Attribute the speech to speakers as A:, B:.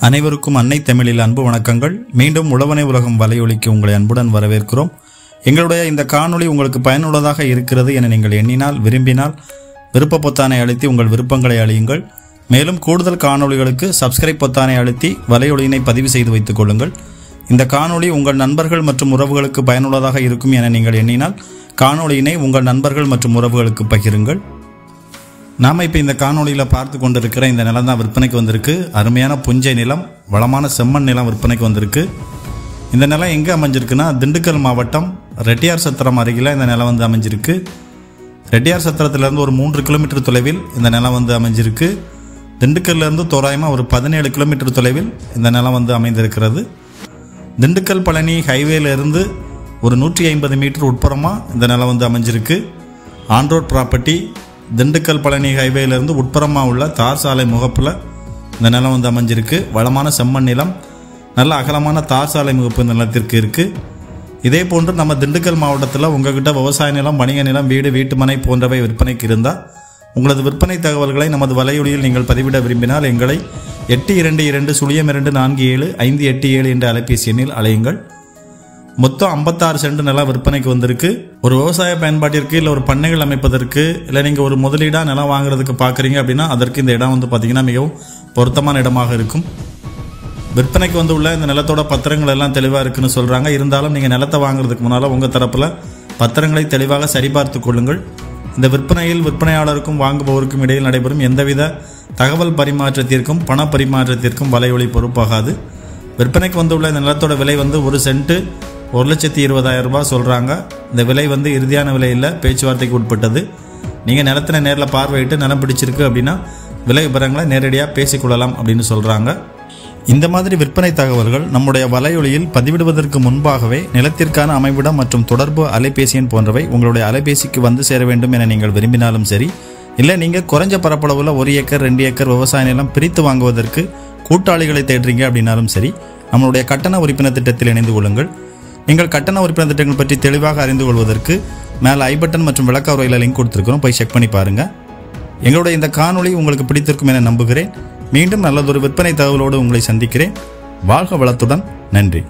A: அனைவருக்கும் அன்னை தமிழில் அன்பு வணக்கங்கள். மீண்டும் உழவனை உலகம் வலையொலிக்கு உங்களை அன்புடன் வரவேற்கிறோம். எங்களுடைய இந்த காணொளி உங்களுக்கு பயனுள்ளதாக இருக்கிறது என நீங்கள் எண்ணினால், விரும்பினால் விருப்ப பொத்தானை அழுத்தி உங்கள் விருப்பங்களை அழியுங்கள். மேலும் கூடுதல் காணொளிகளுக்கு சப்ஸ்கிரைப் பொத்தானை அழுத்தி வலையொலியினை பதிவு செய்து வைத்துக் கொள்ளுங்கள். இந்த காணொளி உங்கள் நண்பர்கள் மற்றும் உறவுகளுக்கு பயனுள்ளதாக இருக்கும் என நீங்கள் எண்ணினால் காணொளியினை உங்கள் நண்பர்கள் மற்றும் உறவுகளுக்கு பகிருங்கள். நாம் இப்போ இந்த காணொளியில் பார்த்து கொண்டிருக்கிற இந்த நிலம் தான் விற்பனைக்கு வந்திருக்கு. அருமையான புஞ்சை நிலம், வளமான செம்மண் நிலம் விற்பனைக்கு வந்திருக்கு. இந்த நிலம் எங்கே அமைஞ்சிருக்குன்னா, திண்டுக்கல் மாவட்டம் ரெட்டியார் சத்திரம் அருகில் இந்த நிலம் வந்து அமைஞ்சிருக்கு. ரெட்டியார் சத்திரத்திலேருந்து ஒரு 3 கிலோமீட்டர் தொலைவில் இந்த நிலம் வந்து அமைஞ்சிருக்கு. திண்டுக்கல்லேருந்து தோராயமாக ஒரு 17 கிலோமீட்டர் தொலைவில் இந்த நிலம் வந்து அமைந்திருக்கிறது. திண்டுக்கல் பழனி ஹைவேலேருந்து ஒரு 150 மீட்டர் உட்புறமாக இந்த நிலம் வந்து அமைஞ்சிருக்கு. On road property. திண்டுக்கல் பழனி ஹைவேலேருந்து உட்புறமாக உள்ள தார் சாலை முகப்பில் இந்த நிலம் வந்து அமைஞ்சிருக்கு. வளமான செம்மண் நிலம், நல்ல அகலமான தார் சாலை முகப்பு நிலத்திற்கு இருக்குது. இதே போன்று நம்ம திண்டுக்கல் மாவட்டத்தில் உங்ககிட்ட விவசாய நிலம், வணிக நிலம், வீடு, வீட்டுமனை போன்றவை விற்பனைக்கு இருந்தால் உங்களது விற்பனை தகவல்களை நமது வலையொலியில் நீங்கள் பதிவிட விரும்பினால் எங்களை 8220247587 என்ற அலைபேசி எண்ணில் அழையுங்கள். மொத்தம் 56 சென்ட் நிலம் விற்பனைக்கு வந்திருக்கு. ஒரு விவசாய பயன்பாட்டிற்கு இல்லை ஒரு பண்ணைகள் அமைப்பதற்கு இல்லை நீங்கள் ஒரு முதலீடாக நிலம் வாங்குறதுக்கு பார்க்குறீங்க அப்படின்னா அதற்கு இந்த இடம் வந்து பார்த்திங்கன்னா மிகவும் பொருத்தமான இடமாக இருக்கும். விற்பனைக்கு வந்து உள்ள இந்த நிலத்தோட பத்திரங்கள் எல்லாம் தெளிவாக இருக்குன்னு சொல்கிறாங்க. இருந்தாலும் நீங்கள் நிலத்தை வாங்குறதுக்கு முன்னால் உங்கள் தரப்பில் பத்திரங்களை தெளிவாக சரிபார்த்து கொள்ளுங்கள். இந்த விற்பனையில் விற்பனையாளருக்கும் வாங்குபவருக்கும் இடையில் நடைபெறும் எந்தவித தகவல் பரிமாற்றத்திற்கும் பண பரிமாற்றத்திற்கும் வலையொலி பொறுப்பாகாது. விற்பனைக்கு வந்து உள்ள இந்த நிலத்தோட விலை வந்து ஒரு சென்ட்டு 1,20,000 ரூபாய் சொல்கிறாங்க. இந்த விலை வந்து இறுதியான விலை இல்லை, பேச்சுவார்த்தைக்கு உட்பட்டது. நீங்கள் நிலத்தினை நேரில் பார்வையிட்டு நிலம் பிடிச்சிருக்கு அப்படின்னா விலை விவரங்களை நேரடியாக பேசிக்கொள்ளலாம் அப்படின்னு சொல்கிறாங்க. இந்த மாதிரி விற்பனை தகவல்கள் நம்முடைய வலையொலியில் பதிவிடுவதற்கு முன்பாகவே நிலத்திற்கான அமைவிடம் மற்றும் தொடர்பு அலைபேசி எண் போன்றவை உங்களுடைய அலைபேசிக்கு வந்து சேர வேண்டும் என நீங்கள் விரும்பினாலும் சரி, இல்லை நீங்கள் குறைஞ்ச பரப்பளவில் 1 ஏக்கர் 2 ஏக்கர் விவசாய நிலம் பிரித்து வாங்குவதற்கு கூட்டாளிகளை தேடுறீங்க அப்படின்னாலும் சரி, நம்மளுடைய கட்டண உறுப்பினர் திட்டத்தில் இணைந்து கொள்ளுங்கள். நீங்கள் கட்டண உறுப்பினர் திட்டங்கள் பற்றி தெளிவாக அறிந்து கொள்வதற்கு மேலே ஐ பட்டன் மற்றும் விளக்க உரையில் லிங்க் கொடுத்துருக்கிறோம், போய் செக் பண்ணி பாருங்கள். எங்களுடைய இந்த காணொளி உங்களுக்கு பிடித்திருக்கும் என நம்புகிறேன். மீண்டும் நல்லதொரு விற்பனை தகவலோடு உங்களை சந்திக்கிறேன். வாழ்க வளத்துடன். நன்றி.